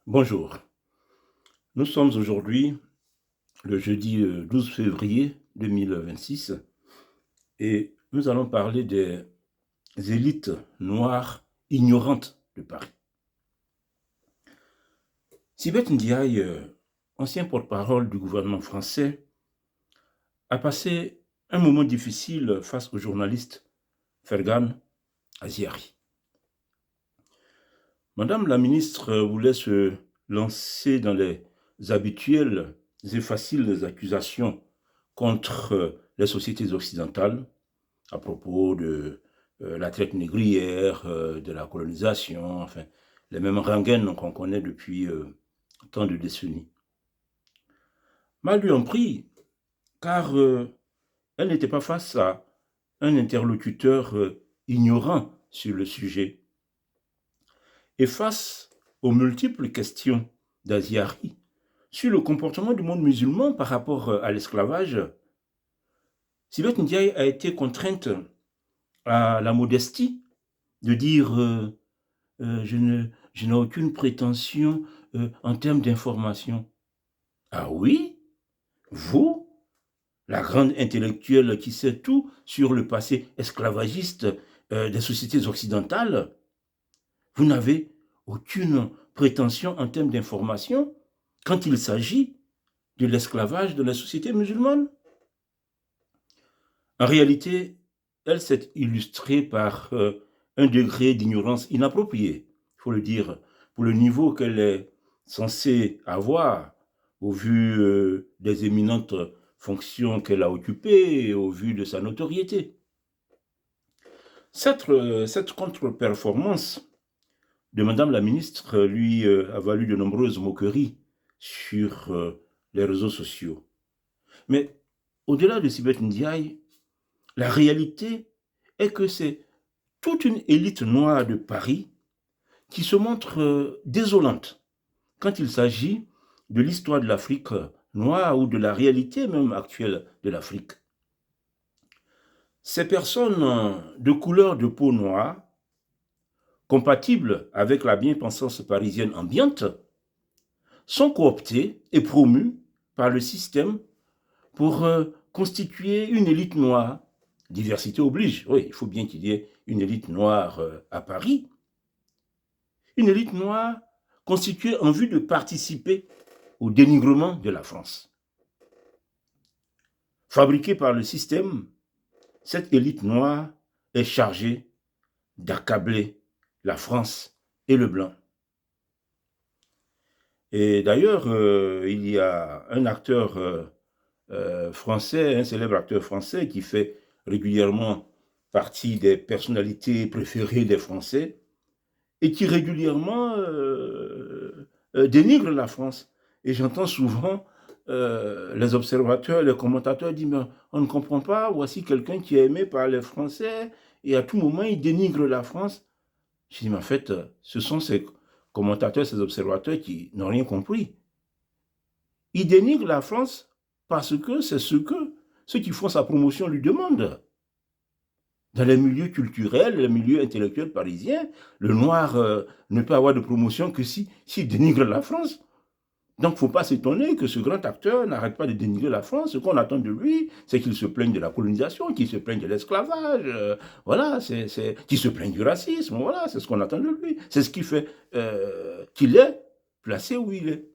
Bonjour, nous sommes aujourd'hui le jeudi 12 février 2026 et nous allons parler des élites noires ignorantes de Paris. Sibeth Ndiaye, ancien porte-parole du gouvernement français, a passé un moment difficile face au journaliste Fergan Aziari. Madame la ministre voulait se lancer dans les habituelles et faciles accusations contre les sociétés occidentales à propos de la traite négrière, de la colonisation, enfin, les mêmes rengaines qu'on connaît depuis tant de décennies. Mal lui en prit, car elle n'était pas face à un interlocuteur ignorant sur le sujet. Et face aux multiples questions d'Aziari sur le comportement du monde musulman par rapport à l'esclavage, Sibeth Ndiaye a été contrainte à la modestie de dire je n'ai aucune prétention en termes d'information. Ah oui, vous, la grande intellectuelle qui sait tout sur le passé esclavagiste des sociétés occidentales, vous n'avez aucune prétention en termes d'information quand il s'agit de l'esclavage de la société musulmane. En réalité, elle s'est illustrée par un degré d'ignorance inapproprié, il faut le dire, pour le niveau qu'elle est censée avoir au vu des éminentes fonctions qu'elle a occupées et au vu de sa notoriété. Cette contre-performance de Madame la ministre lui a valu de nombreuses moqueries sur les réseaux sociaux. Mais au-delà de Sibeth Ndiaye, la réalité est que c'est toute une élite noire de Paris qui se montre désolante quand il s'agit de l'histoire de l'Afrique noire ou de la réalité même actuelle de l'Afrique. Ces personnes de couleur de peau noire, compatibles avec la bien-pensance parisienne ambiante, sont cooptées et promues par le système pour constituer une élite noire. Diversité oblige, oui, il faut bien qu'il y ait une élite noire à Paris. Une élite noire constituée en vue de participer au dénigrement de la France. Fabriquée par le système, cette élite noire est chargée d'accabler la France et le blanc. Et d'ailleurs, il y a un acteur français, un célèbre acteur français qui fait régulièrement partie des personnalités préférées des Français et qui régulièrement dénigre la France. Et j'entends souvent les observateurs, les commentateurs dire mais on ne comprend pas, voici quelqu'un qui est aimé par les Français et à tout moment il dénigre la France. Je dis mais en fait, ce sont ces commentateurs, ces observateurs qui n'ont rien compris. Ils dénigrent la France parce que c'est ce que ceux qui font sa promotion lui demandent. Dans les milieux culturels, les milieux intellectuels parisiens, le noir ne peut avoir de promotion que s'il dénigre la France. Donc, il ne faut pas s'étonner que ce grand acteur n'arrête pas de dénigrer la France. Ce qu'on attend de lui, c'est qu'il se plaigne de la colonisation, qu'il se plaigne de l'esclavage, voilà, qu'il se plaigne du racisme, voilà, c'est ce qu'on attend de lui. C'est ce qui fait qu'il est placé où il est.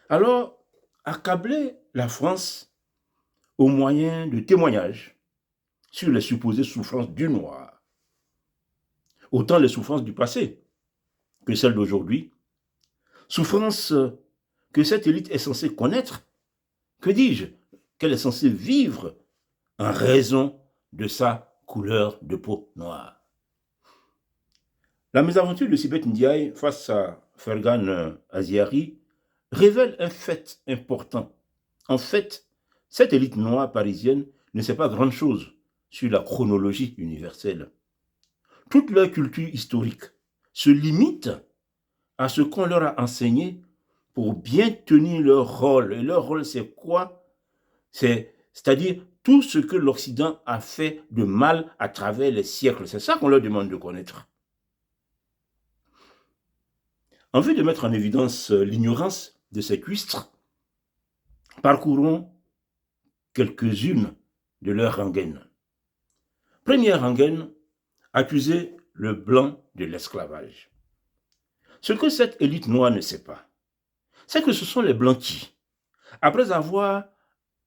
Alors, accabler la France au moyen de témoignages sur les supposées souffrances du noir, autant les souffrances du passé que celles d'aujourd'hui, souffrances que cette élite est censée connaître, que dis-je, qu'elle est censée vivre en raison de sa couleur de peau noire. La mésaventure de Sibeth Ndiaye face à Fergan Aziari révèle un fait important. En fait, cette élite noire parisienne ne sait pas grand-chose sur la chronologie universelle. Toute leur culture historique se limite à ce qu'on leur a enseigné pour bien tenir leur rôle. Et leur rôle, c'est quoi? C'est-à-dire tout ce que l'Occident a fait de mal à travers les siècles. C'est ça qu'on leur demande de connaître. En vue de mettre en évidence l'ignorance de ces cuistres, parcourons quelques-unes de leurs rengaines. Première rengaine, accuser le blanc de l'esclavage. Ce que cette élite noire ne sait pas, c'est que ce sont les blancs qui, après avoir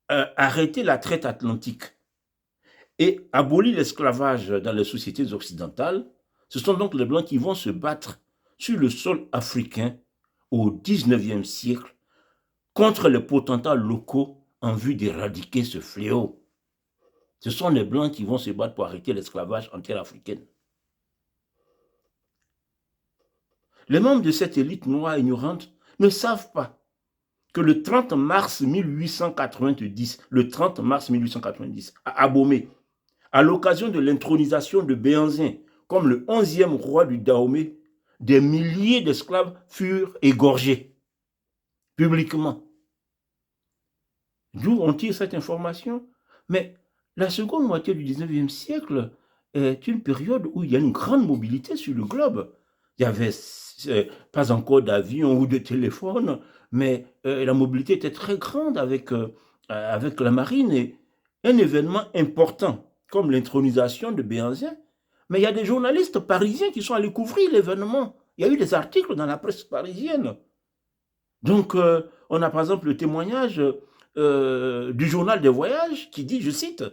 arrêté la traite atlantique et aboli l'esclavage dans les sociétés occidentales, ce sont donc les blancs qui vont se battre sur le sol africain au XIXe siècle contre les potentats locaux en vue d'éradiquer ce fléau. Ce sont les blancs qui vont se battre pour arrêter l'esclavage en terre africaine. Les membres de cette élite noire ignorante ne savent pas que le 30 mars 1890, à Abomey, à l'occasion de l'intronisation de Béhanzin comme le 11e roi du Dahomey, des milliers d'esclaves furent égorgés publiquement. D'où on tire cette information? Mais la seconde moitié du 19e siècle est une période où il y a une grande mobilité sur le globe. Il n'y avait pas encore d'avion ou de téléphone, mais la mobilité était très grande avec la marine. Et un événement important comme l'intronisation de Béhanzin, mais il y a des journalistes parisiens qui sont allés couvrir l'événement. Il y a eu des articles dans la presse parisienne. Donc, on a par exemple le témoignage du journal des voyages qui dit, je cite,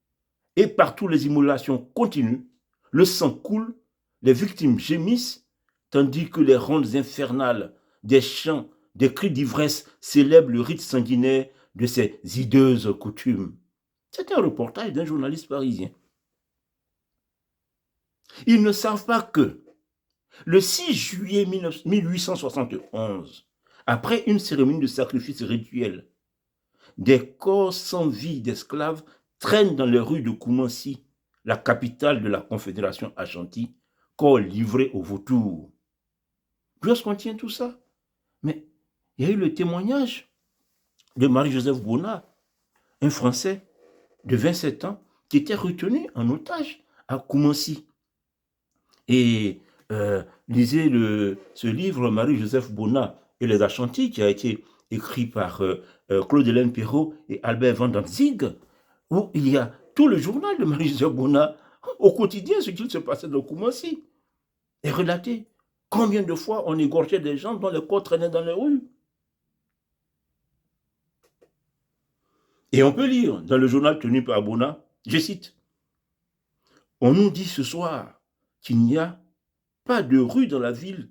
« Et partout les immolations continuent, le sang coule, les victimes gémissent, tandis que les rondes infernales des chants, des cris d'ivresse célèbrent le rite sanguinaire de ces hideuses coutumes. » C'est un reportage d'un journaliste parisien. Ils ne savent pas que le 6 juillet 1871, après une cérémonie de sacrifice rituel, des corps sans vie d'esclaves traînent dans les rues de Koumansi, la capitale de la Confédération Ashanti, corps livrés aux vautours. D'où est-ce qu'on tient tout ça? Mais il y a eu le témoignage de Marie-Joseph Bona, un Français de 27 ans qui était retenu en otage à Koumansi. Et lisez ce livre Marie-Joseph Bona et les Ashantis qui a été écrit par Claude-Hélène Perrault et Albert Van Dantzig, où il y a tout le journal de Marie-Joseph Bona au quotidien, ce qu'il se passait dans Koumansi, est relaté. Combien de fois on égorgeait des gens dont les corps traînaient dans les rues? Et on peut lire dans le journal tenu par Bona, je cite, « On nous dit ce soir qu'il n'y a pas de rue dans la ville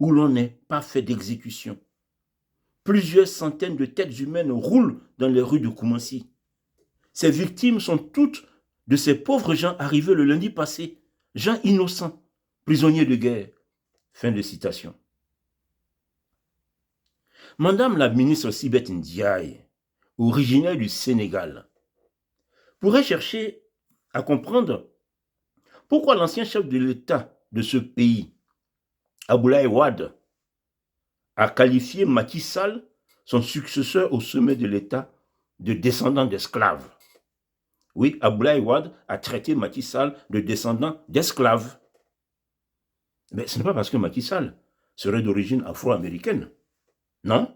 où l'on n'ait pas fait d'exécution. Plusieurs centaines de têtes humaines roulent dans les rues de Koumansi. Ces victimes sont toutes de ces pauvres gens arrivés le lundi passé, gens innocents, prisonniers de guerre. » Fin de citation. Madame la ministre Sibeth Ndiaye, originaire du Sénégal, pourrait chercher à comprendre pourquoi l'ancien chef de l'État de ce pays, Abdoulaye Wade, a qualifié Macky Sall, son successeur au sommet de l'État, de descendant d'esclaves. Oui, Abdoulaye Wade a traité Macky Sall de descendant d'esclaves. Mais ce n'est pas parce que Macky Sall serait d'origine afro-américaine. Non.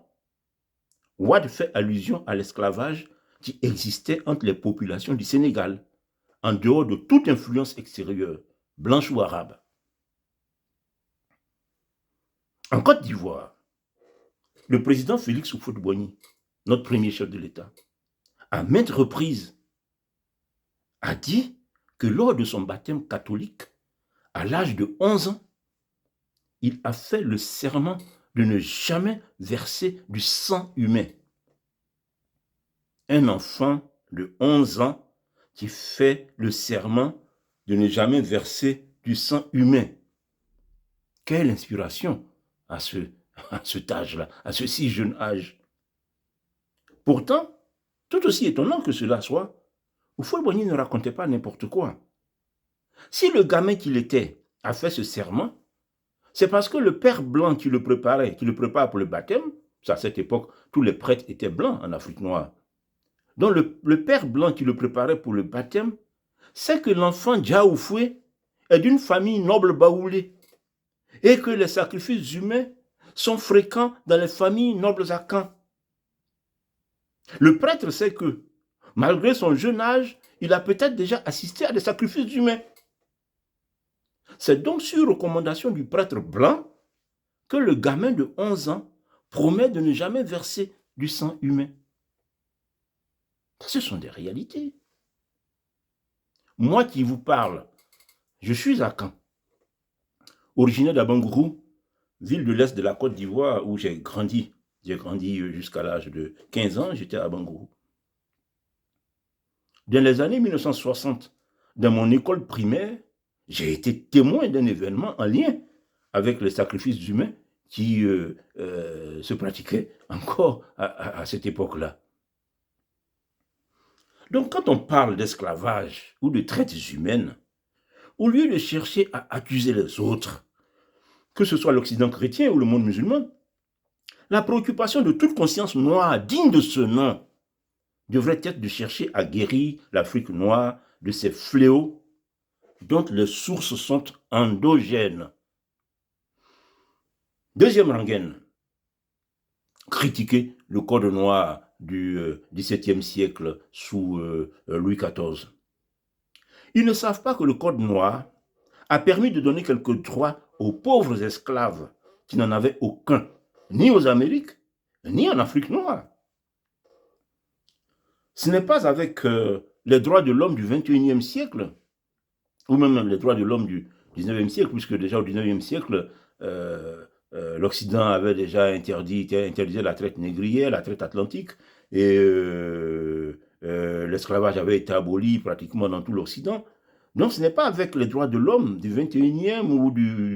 Wade fait allusion à l'esclavage qui existait entre les populations du Sénégal, en dehors de toute influence extérieure, blanche ou arabe. En Côte d'Ivoire, le président Félix Houphouët-Boigny, notre premier chef de l'État, à maintes reprises, a dit que lors de son baptême catholique, à l'âge de 11 ans, il a fait le serment de ne jamais verser du sang humain. Un enfant de 11 ans qui fait le serment de ne jamais verser du sang humain. Quelle inspiration à cet âge-là, à ce si jeune âge. Pourtant, tout aussi étonnant que cela soit, Houphouët-Boigny ne racontait pas n'importe quoi. Si le gamin qu'il était a fait ce serment, c'est parce que le père blanc qui le prépare pour le baptême, à cette époque, tous les prêtres étaient blancs en Afrique noire. Donc le père blanc qui le préparait pour le baptême, c'est que l'enfant Djaoufoué est d'une famille noble baoulée et que les sacrifices humains sont fréquents dans les familles nobles à Caen. Le prêtre sait que, malgré son jeune âge, il a peut-être déjà assisté à des sacrifices humains. C'est donc sur recommandation du prêtre blanc que le gamin de 11 ans promet de ne jamais verser du sang humain. Ce sont des réalités. Moi qui vous parle, je suis à Caen, originaire d'Abangourou, ville de l'Est de la Côte d'Ivoire où j'ai grandi. J'ai grandi jusqu'à l'âge de 15 ans, j'étais à Bangourou. Dans les années 1960, dans mon école primaire, j'ai été témoin d'un événement en lien avec les sacrifices humains qui se pratiquaient encore à cette époque-là. Donc quand on parle d'esclavage ou de traite humaine, au lieu de chercher à accuser les autres, que ce soit l'Occident chrétien ou le monde musulman, la préoccupation de toute conscience noire digne de ce nom devrait être de chercher à guérir l'Afrique noire de ces fléaux dont les sources sont endogènes. Deuxième rengaine, critiquer le code noir du XVIIe siècle sous Louis XIV. Ils ne savent pas que le code noir a permis de donner quelques droits aux pauvres esclaves qui n'en avaient aucun, ni aux Amériques, ni en Afrique noire. Ce n'est pas avec les droits de l'homme du XXIe siècle, ou même les droits de l'homme du XIXe siècle, puisque déjà au XIXe siècle, l'Occident avait déjà interdisait la traite négrière, la traite atlantique, et l'esclavage avait été aboli pratiquement dans tout l'Occident. Donc ce n'est pas avec les droits de l'homme du XXIe ou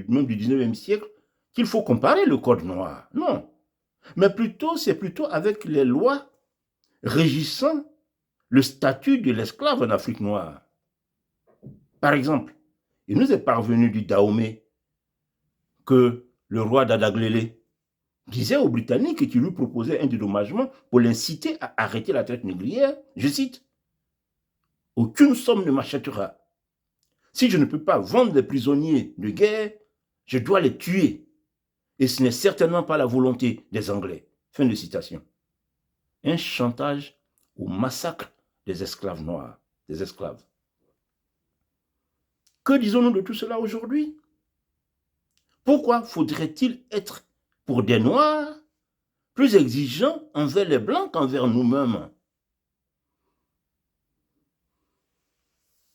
même du XIXe siècle qu'il faut comparer le code noir. Non. Mais c'est plutôt avec les lois régissant le statut de l'esclave en Afrique noire. Par exemple, il nous est parvenu du Dahomey que le roi d'Adaglele disait aux Britanniques qui lui proposaient un dédommagement pour l'inciter à arrêter la traite négrière, je cite, « Aucune somme ne m'achètera. Si je ne peux pas vendre des prisonniers de guerre, je dois les tuer. Et ce n'est certainement pas la volonté des Anglais. » Fin de citation. Un chantage au massacre des esclaves noirs, des esclaves. Que disons-nous de tout cela aujourd'hui? Pourquoi faudrait-il être, pour des Noirs, plus exigeants envers les Blancs qu'envers nous-mêmes?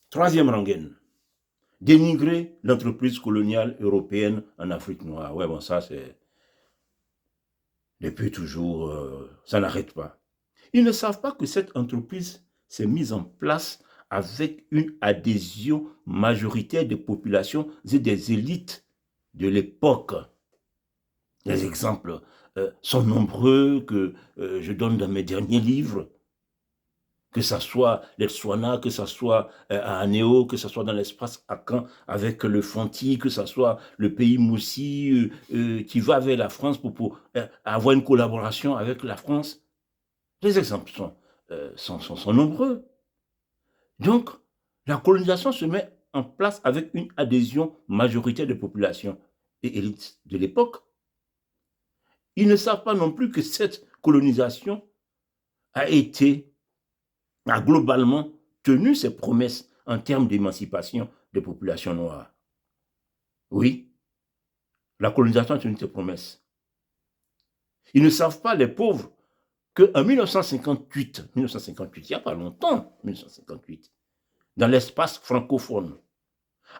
Troisième rengaine. Dénigrer l'entreprise coloniale européenne en Afrique noire. Ouais, bon, ça, c'est... Depuis toujours, ça n'arrête pas. Ils ne savent pas que cette entreprise s'est mise en place avec une adhésion majoritaire des populations et des élites de l'époque. Les exemples sont nombreux que je donne dans mes derniers livres, que ce soit les Tswana, que ce soit à Anéo, que ce soit dans l'espace à Caen avec le Fanti, que ce soit le pays Moussi qui va vers la France pour avoir une collaboration avec la France. Les exemples sont nombreux. Donc, la colonisation se met en place avec une adhésion majoritaire des populations et élites de l'époque. Ils ne savent pas non plus que cette colonisation a globalement tenu ses promesses en termes d'émancipation des populations noires. Oui, la colonisation a tenu ses promesses. Ils ne savent pas, les pauvres, qu'en 1958, il n'y a pas longtemps, 1958, dans l'espace francophone,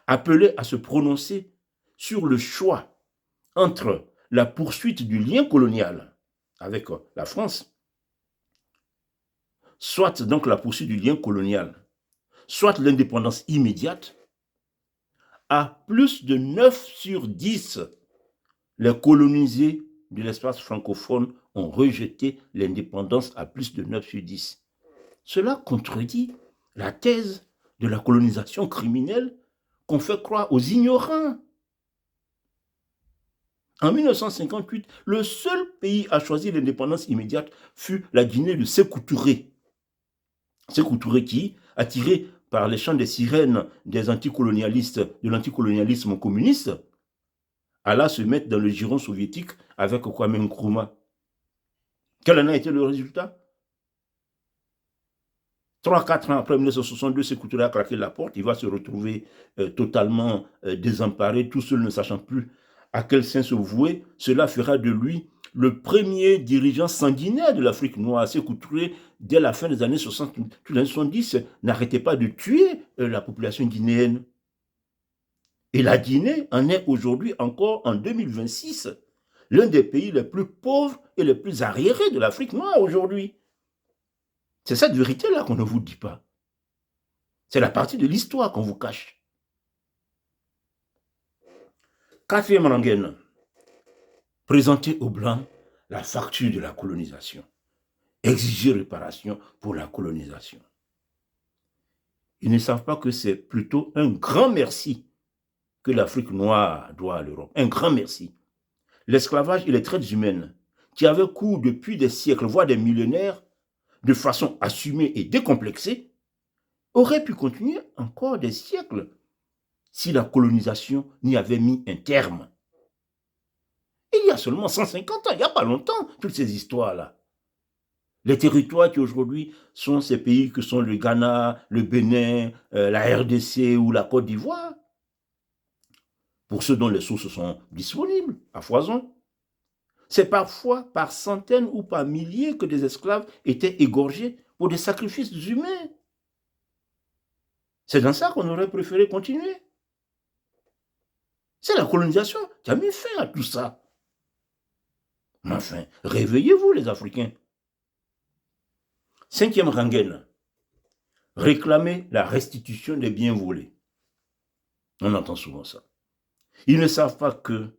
appelé à se prononcer sur le choix entre la poursuite du lien colonial avec la France, soit donc la poursuite du lien colonial, soit l'indépendance immédiate, à plus de 9 sur 10, les colonisés de l'espace francophone ont rejeté l'indépendance à plus de 9 sur 10. Cela contredit la thèse de la colonisation criminelle qu'on fait croire aux ignorants. En 1958, le seul pays à choisir l'indépendance immédiate fut la Guinée de Sékou Touré. Sékou Touré qui, attiré par les chants des sirènes des anticolonialistes, de l'anticolonialisme communiste, alla se mettre dans le giron soviétique avec Kwame Nkrumah. Quel en a été le résultat? 3-4 ans après 1962, Sékou Touré a craqué la porte. Il va se retrouver totalement désemparé, tout seul ne sachant plus à quel saint se vouer. Cela fera de lui le premier dirigeant sanguinaire de l'Afrique noire. Sékou Touré, dès la fin des années 60, les années 70, n'arrêtait pas de tuer la population guinéenne. Et la Guinée en est aujourd'hui encore en 2026 l'un des pays les plus pauvres et les plus arriérés de l'Afrique noire aujourd'hui. C'est cette vérité-là qu'on ne vous dit pas. C'est la partie de l'histoire qu'on vous cache. Quatrième rengaine, présenter aux Blancs la facture de la colonisation. Exiger réparation pour la colonisation. Ils ne savent pas que c'est plutôt un grand merci que l'Afrique noire doit à l'Europe. Un grand merci. L'esclavage et les traites humaines, qui avaient cours depuis des siècles, voire des millénaires, de façon assumée et décomplexée, auraient pu continuer encore des siècles si la colonisation n'y avait mis un terme. Il y a seulement 150 ans, il n'y a pas longtemps, toutes ces histoires-là. Les territoires qui aujourd'hui sont ces pays que sont le Ghana, le Bénin, la RDC ou la Côte d'Ivoire, pour ceux dont les sources sont disponibles, à foison. C'est parfois par centaines ou par milliers que des esclaves étaient égorgés pour des sacrifices humains. C'est dans ça qu'on aurait préféré continuer. C'est la colonisation qui a mis fin à tout ça. Mais enfin, réveillez-vous les Africains. Cinquième rengaine, réclamer la restitution des biens volés. On entend souvent ça. Ils ne savent pas que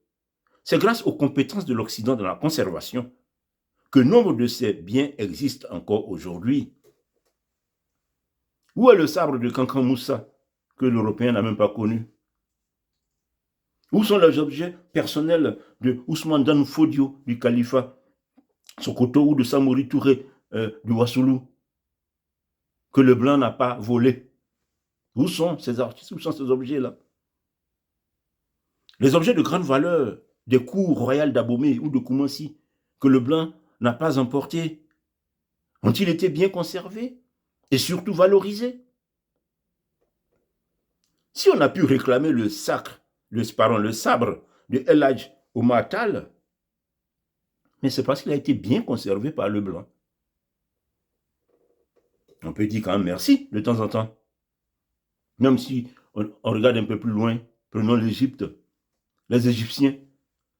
c'est grâce aux compétences de l'Occident dans la conservation que nombre de ces biens existent encore aujourd'hui. Où est le sabre de Kankan Moussa que l'Européen n'a même pas connu? Où sont les objets personnels de Ousmane Dan Fodio du califat Sokoto ou de Samori Touré du Wassoulou que le blanc n'a pas volé? Où sont ces artistes? Où sont ces objets-là? Les objets de grande valeur des cours royales d'Abomey ou de Koumassi que le blanc n'a pas emportés ont-ils été bien conservés et surtout valorisés? Si on a pu réclamer le sabre de El Hadj Omar Tall, mais c'est parce qu'il a été bien conservé par le blanc. On peut dire quand même merci de temps en temps. Même si on regarde un peu plus loin, prenons l'Égypte. Les Égyptiens,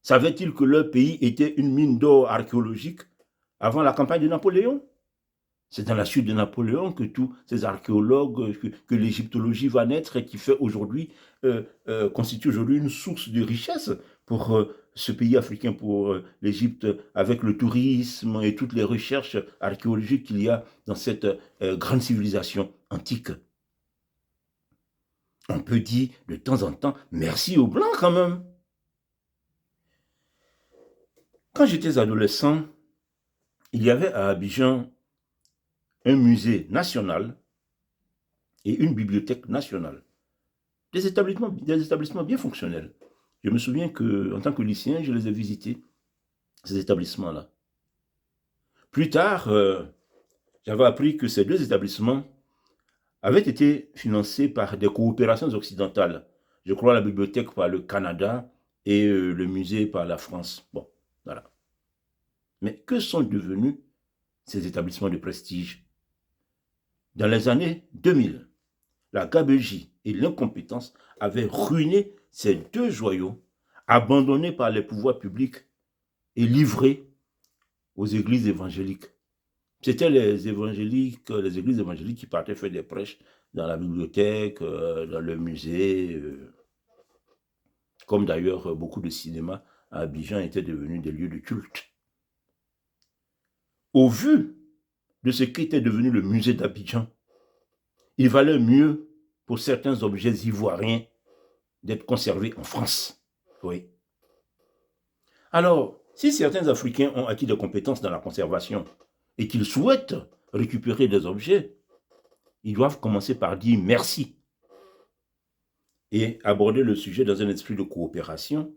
savaient-ils que leur pays était une mine d'or archéologique avant la campagne de Napoléon? C'est dans la suite de Napoléon que tous ces archéologues, que l'égyptologie va naître et qui fait aujourd'hui, constitue aujourd'hui une source de richesse pour ce pays africain, pour l'Égypte, avec le tourisme et toutes les recherches archéologiques qu'il y a dans cette grande civilisation antique. On peut dire de temps en temps merci aux Blancs quand même. Quand j'étais adolescent, il y avait à Abidjan un musée national et une bibliothèque nationale. Des établissements bien fonctionnels. Je me souviens qu'en tant que lycéen, je les ai visités, ces établissements-là. Plus tard, j'avais appris que ces deux établissements avaient été financés par des coopérations occidentales. Je crois la bibliothèque par le Canada et le musée par la France. Bon, voilà. Mais que sont devenus ces établissements de prestige? Dans les années 2000, la gabegie et l'incompétence avaient ruiné ces deux joyaux, abandonnés par les pouvoirs publics et livrés aux églises évangéliques. C'était les églises évangéliques qui partaient faire des prêches dans la bibliothèque, dans le musée, comme d'ailleurs beaucoup de cinémas à Abidjan étaient devenus des lieux de culte. Au vu de ce qu'était devenu le musée d'Abidjan, il valait mieux pour certains objets ivoiriens d'être conservés en France. Oui. Alors, si certains Africains ont acquis des compétences dans la conservation et qu'ils souhaitent récupérer des objets, ils doivent commencer par dire merci et aborder le sujet dans un esprit de coopération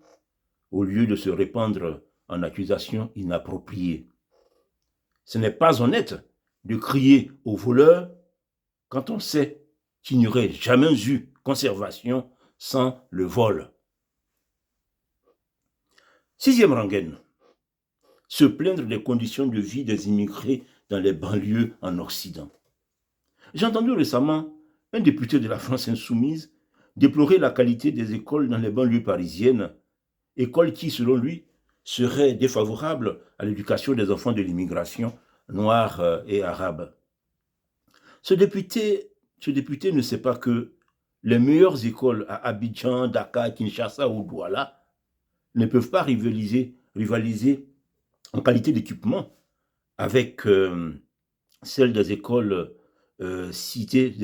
au lieu de se répandre en accusation inappropriée. Ce n'est pas honnête de crier au voleur quand on sait qu'il n'y aurait jamais eu conservation sans le vol. Sixième rengaine, se plaindre des conditions de vie des immigrés dans les banlieues en Occident. J'ai entendu récemment un député de la France insoumise déplorer la qualité des écoles dans les banlieues parisiennes, écoles qui, selon lui, seraient défavorables à l'éducation des enfants de l'immigration noire et arabe. Ce député ne sait pas que les meilleures écoles à Abidjan, Dakar, Kinshasa ou Douala ne peuvent pas rivaliser en qualité d'équipement avec celles des écoles cités,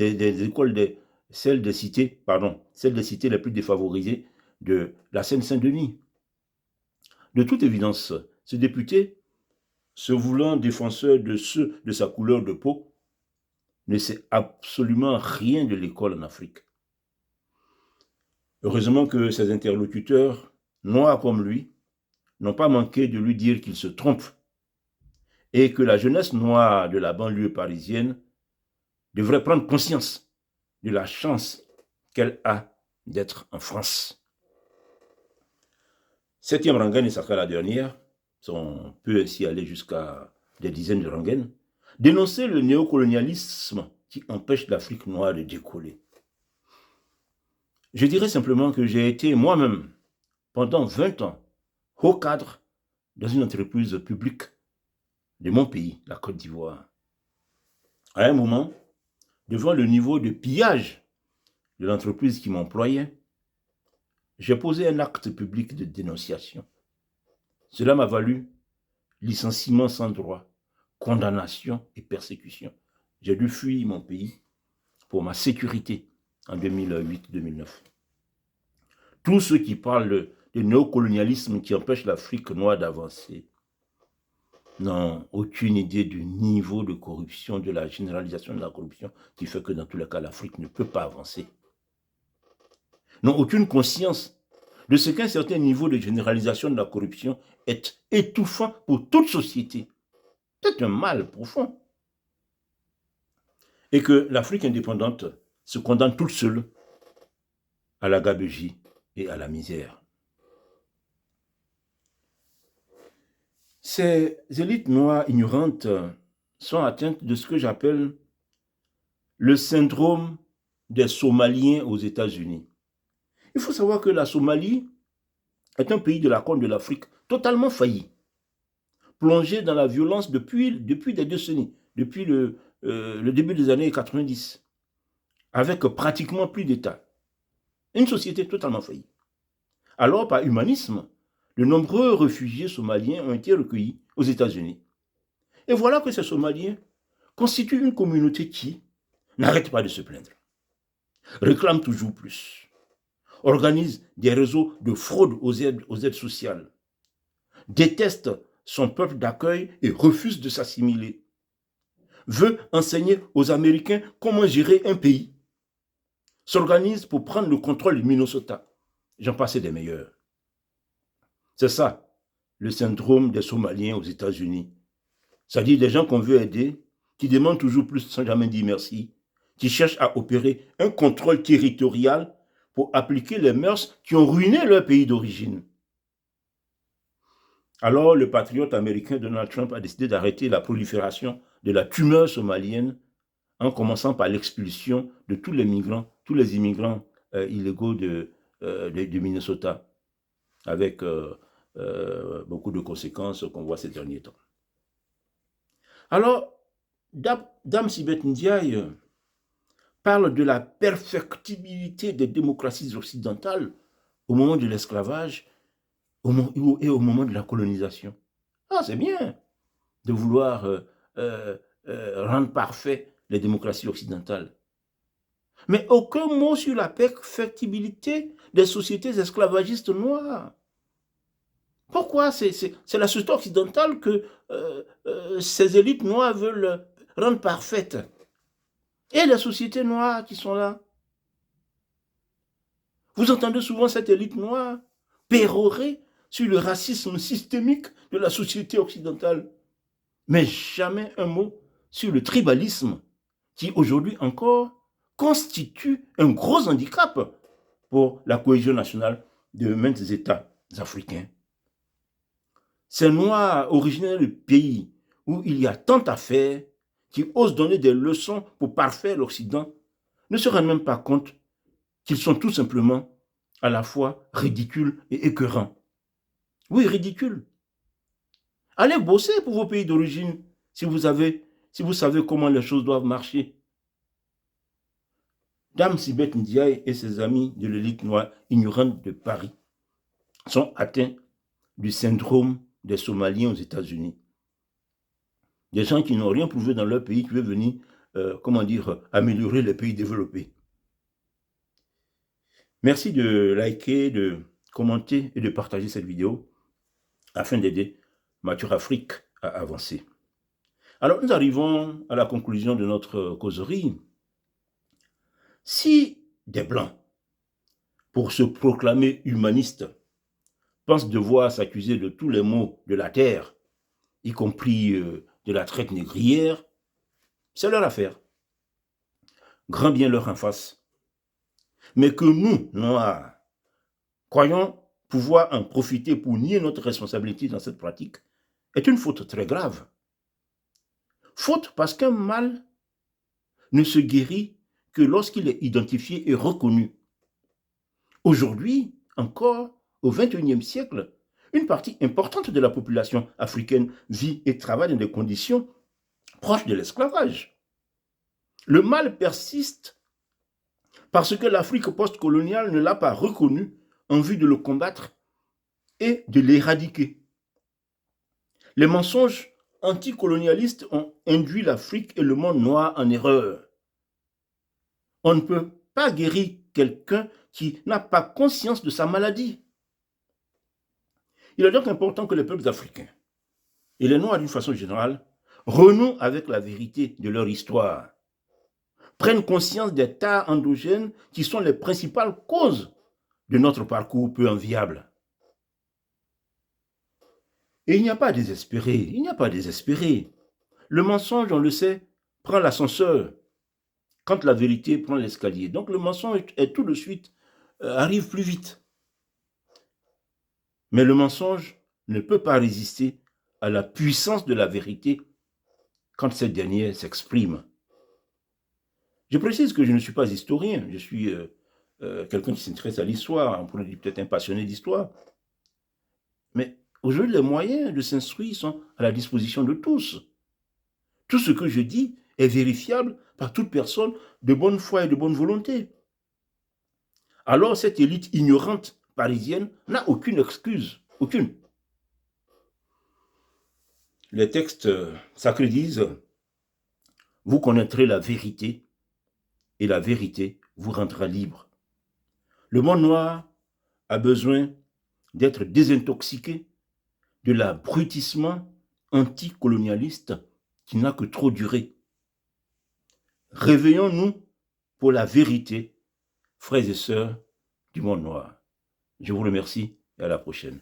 celles des cités les plus défavorisées de la Seine-Saint-Denis. De toute évidence, ce député, se voulant défenseur de ceux de sa couleur de peau, ne sait absolument rien de l'école en Afrique. Heureusement que ses interlocuteurs, noirs comme lui, n'ont pas manqué de lui dire qu'il se trompe et que la jeunesse noire de la banlieue parisienne devrait prendre conscience de la chance qu'elle a d'être en France. Septième rengaine, et ça sera la dernière, on peut ainsi aller jusqu'à des dizaines de rengaines, dénoncer le néocolonialisme qui empêche l'Afrique noire de décoller. Je dirais simplement que j'ai été moi-même, pendant 20 ans, haut cadre dans une entreprise publique de mon pays, la Côte d'Ivoire. À un moment, devant le niveau de pillage de l'entreprise qui m'employait, j'ai posé un acte public de dénonciation. Cela m'a valu licenciement sans droit, condamnation et persécution. J'ai dû fuir mon pays pour ma sécurité en 2008-2009. Tous ceux qui parlent de néocolonialisme qui empêche l'Afrique noire d'avancer n'ont aucune idée du niveau de corruption, de la généralisation de la corruption qui fait que dans tous les cas, l'Afrique ne peut pas avancer. N'ont aucune conscience de ce qu'un certain niveau de généralisation de la corruption est étouffant pour toute société. C'est un mal profond. Et que l'Afrique indépendante se condamne toute seule à la gabegie et à la misère. Ces élites noires ignorantes sont atteintes de ce que j'appelle le syndrome des Somaliens aux États-Unis. Il faut savoir que la Somalie est un pays de la Corne de l'Afrique totalement failli, plongé dans la violence depuis des décennies, depuis le début des années 90, avec pratiquement plus d'État. Une société totalement faillie. Alors, par humanisme, de nombreux réfugiés somaliens ont été recueillis aux États-Unis. Et voilà que ces Somaliens constituent une communauté qui n'arrête pas de se plaindre, réclame toujours plus, organise des réseaux de fraude aux aides sociales, déteste son peuple d'accueil et refuse de s'assimiler, veut enseigner aux Américains comment gérer un pays, s'organise pour prendre le contrôle du Minnesota. J'en passais des meilleurs. C'est ça, le syndrome des Somaliens aux États-Unis. C'est-à-dire des gens qu'on veut aider, qui demandent toujours plus sans jamais dire merci, qui cherchent à opérer un contrôle territorial pour appliquer les mœurs qui ont ruiné leur pays d'origine. Alors, le patriote américain Donald Trump a décidé d'arrêter la prolifération de la tumeur somalienne en commençant par l'expulsion de tous les immigrants illégaux du Minnesota, avec beaucoup de conséquences qu'on voit ces derniers temps. Alors, Dame Sibeth Ndiaye parle de la perfectibilité des démocraties occidentales au moment de l'esclavage et au moment de la colonisation. Ah, c'est bien de vouloir rendre parfait les démocraties occidentales. Mais aucun mot sur la perfectibilité des sociétés esclavagistes noires. Pourquoi c'est la société occidentale que ces élites noires veulent rendre parfaite. Et les sociétés noires qui sont là. Vous entendez souvent cette élite noire pérorer sur le racisme systémique de la société occidentale, mais jamais un mot sur le tribalisme qui aujourd'hui encore constitue un gros handicap pour la cohésion nationale de maintes États africains. Ces Noirs originaires de pays où il y a tant à faire, qui osent donner des leçons pour parfaire l'Occident, ne se rendent même pas compte qu'ils sont tout simplement à la fois ridicules et écœurants. Oui, ridicules. Allez bosser pour vos pays d'origine si vous savez comment les choses doivent marcher. Dame Sibeth Ndiaye et ses amis de l'élite noire ignorante de Paris sont atteints du syndrome des Somaliens aux États-Unis. Des gens qui n'ont rien prouvé dans leur pays, qui veulent venir, améliorer les pays développés. Merci de liker, de commenter et de partager cette vidéo afin d'aider Mature Afrique à avancer. Alors, nous arrivons à la conclusion de notre causerie. Si des Blancs, pour se proclamer humanistes, pensent devoir s'accuser de tous les maux de la terre, y compris de la traite négrière, c'est leur affaire. Grand bien leur en face. Mais que nous, Noirs, croyons pouvoir en profiter pour nier notre responsabilité dans cette pratique est une faute très grave. Faute parce qu'un mal ne se guérit que lorsqu'il est identifié et reconnu. Aujourd'hui, encore, au XXIe siècle, une partie importante de la population africaine vit et travaille dans des conditions proches de l'esclavage. Le mal persiste parce que l'Afrique postcoloniale ne l'a pas reconnu en vue de le combattre et de l'éradiquer. Les mensonges anticolonialistes ont induit l'Afrique et le monde noir en erreur. On ne peut pas guérir quelqu'un qui n'a pas conscience de sa maladie. Il est donc important que les peuples africains, et les Noirs d'une façon générale, renouent avec la vérité de leur histoire, prennent conscience des tares endogènes qui sont les principales causes de notre parcours peu enviable. Et il n'y a pas à désespérer, Le mensonge, on le sait, prend l'ascenseur quand la vérité prend l'escalier. Donc le mensonge est tout de suite, arrive plus vite. Mais le mensonge ne peut pas résister à la puissance de la vérité quand cette dernière s'exprime. Je précise que je ne suis pas historien, je suis quelqu'un qui s'intéresse à l'histoire, on pourrait dire peut-être un passionné d'histoire. Mais aujourd'hui, les moyens de s'instruire sont à la disposition de tous. Tout ce que je dis est vérifiable par toute personne de bonne foi et de bonne volonté. Alors cette élite ignorante parisienne n'a aucune excuse, aucune. Les textes sacrés disent « Vous connaîtrez la vérité et la vérité vous rendra libre ». Le monde noir a besoin d'être désintoxiqué de l'abrutissement anticolonialiste qui n'a que trop duré. Réveillons-nous pour la vérité, frères et sœurs du monde noir. Je vous remercie et à la prochaine.